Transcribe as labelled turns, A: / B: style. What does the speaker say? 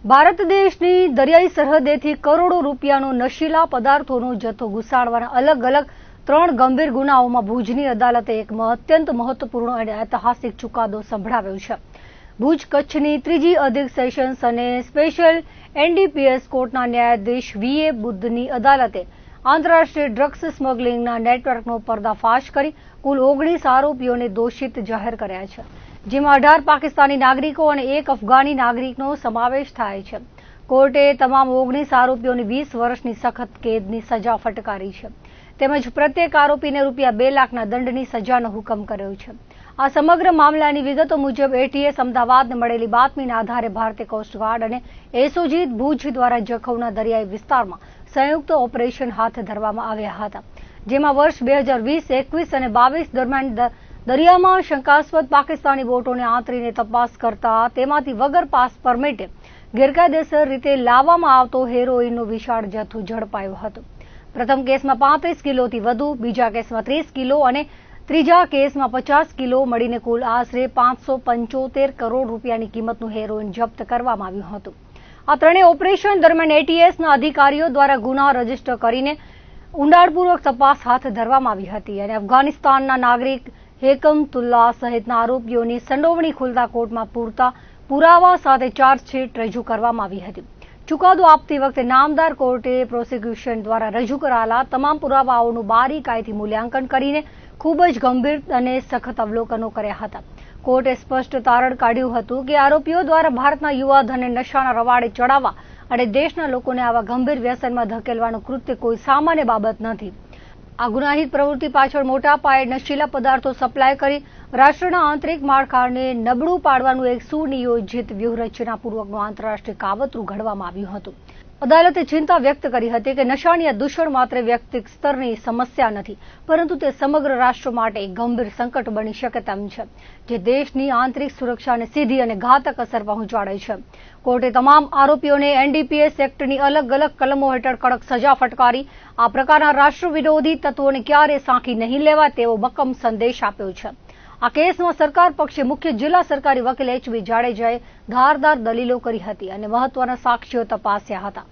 A: ભારત દેશની દરિયાઈ સરહદેથી કરોડો રૂપિયાનો નશીલા પદાર્થોનો જથ્થો ઘુસાડવાના અલગ અલગ 3 ગંભીર ગુનાઓમાં ભુજની અદાલતે એક અત્યંત મહત્વપૂર્ણ અને ઐતિહાસિક ચુકાદો સંભળાવ્યો છે। ભુજ કચ્છની ત્રીજી અધિક સેશન્સ અને સ્પેશિયલ એનડીપીએસ કોર્ટના ન્યાયાધીશ વીએ બુદ્ધની અદાલતે આંતરરાષ્ટ્રીય ડ્રગ્સ સ્મગલિંગના નેટવર્કનો પર્દાફાશ કરી કુલ 19 આરોપીઓને દોષિત જાહેર કર્યા છે, જેમાં 18 પાકિસ્તાની નાગરિકો અને 1 અફઘાની નાગરિકનો સમાવેશ થાય છે। કોર્ટે તમામ 19 આરોપીઓને 20 વર્ષની સખત કેદની સજા ફટકારી છે, તેમજ પ્રત્યેક આરોપીને ₹2 લાખના દંડની સજાનો હુકમ કર્યો છે। આ સમગ્ર મામલાની વિગતો મુજબ એટીએસ અમદાવાદને મળેલી બાતમીના આધારે ભારતીય કોસ્ટગાર્ડ અને એસઓજી ભુજ દ્વારા જખૌના દરિયાઈ વિસ્તારમાં સંયુક્ત ઓપરેશન હાથ ધરવામાં આવ્યા હતા, જેમાં વર્ષ 2020, 21 અને 22 દરમિયાન દરિયામાં શંકાસ્પદ પાકિસ્તાની બોટોને આંતરીને તપાસ કરતા તેમાંથી વગર પાસ પરમિટે ગેરકાયદેસર રીતે લાવવામાં આવતો હેરોઇનનો વિશાળ જથ્થો ઝડપાયો હતો। પ્રથમ કેસમાં 35 કિલોથી વધુ, બીજા કેસમાં 30 કિલો અને ત્રીજા કેસમાં 50 કિલો મળીને કુલ આશરે 575 કરોડ રૂપિયાની કિંમતનું હેરોઇન જપ્ત કરવામાં આવ્યું હતું। આ ત્રણેય ઓપરેશન દરમિયાન એટીએસના અધિકારીઓ દ્વારા ગુના રજીસ્ટર કરીને ઊંડાણપૂર્વક તપાસ હાથ ધરવામાં આવી હતી અને અફઘાનિસ્તાનના નાગરિક હેકમતુલ્લાહ સહિતના આરોપીઓની સંડોવણી ખુલતા કોર્ટમાં પૂરતા પુરાવા સાથે ચાર્જશીટ રજૂ કરવામાં આવી હતી। ચુકાદો આપતી વખતે નામદાર કોર્ટે પ્રોસિક્યુશન દ્વારા રજૂ કરાયેલા તમામ પુરાવાઓનું બારીકાઈથી મૂલ્યાંકન કરીને ખૂબ જ ગંભીર અને સખત અવલોકનો કર્યા હતા। કોર્ટે સ્પષ્ટ તારણ કાઢ્યું હતું કે આરોપીઓ દ્વારા ભારતના યુવાધનને નશાના રવાડે ચડાવવા અને દેશના લોકોને આવા ગંભીર વ્યસનમાં ધકેલવાનું કૃત્ય કોઈ સામાન્ય બાબત નથી। આ ગુનાહિત પ્રવૃત્તિ પાછળ મોટા પાયે નશીલા પદાર્થો સપ્લાય કરી રાષ્ટ્રના આંતરિક માળખાને નબળું પાડવાનું એક સુનિયોજિત વ્યૂહરચનાપૂર્વકનું આંતરરાષ્ટ્રીય કાવતરું ઘડવામાં આવ્યું હતું। અદાલતે ચિંતા વ્યક્ત કરી હતી કે નશાની આ દૂષણ માત્ર વ્યક્તિગત સ્તરની સમસ્યા નથી, પરંતુ તે સમગ્ર રાષ્ટ્ર માટે એક ગંભીર સંકટ બની શકે તેમ છે, જે દેશની આંતરિક સુરક્ષાને સીધી અને ઘાતક અસર પહોંચાડે છે। કોર્ટે તમામ આરોપીઓને એનડીપીએસ એક્ટની અલગ અલગ કલમો હેઠળ કડક સજા ફટકારી આ પ્રકારના રાષ્ટ્ર વિરોધી તત્વોને ક્યારેય સાંખી નહીં લેવાય તેવો મક્કમ સંદેશ આપ્યો છે। આ કેસમાં સરકાર પક્ષે મુખ્ય જિલ્લા સરકારી વકીલ એચબી જાડેજાએ ધારદાર દલીલો કરી હતી અને મહત્વના સાક્ષ્યો તપાસ્યા હતા।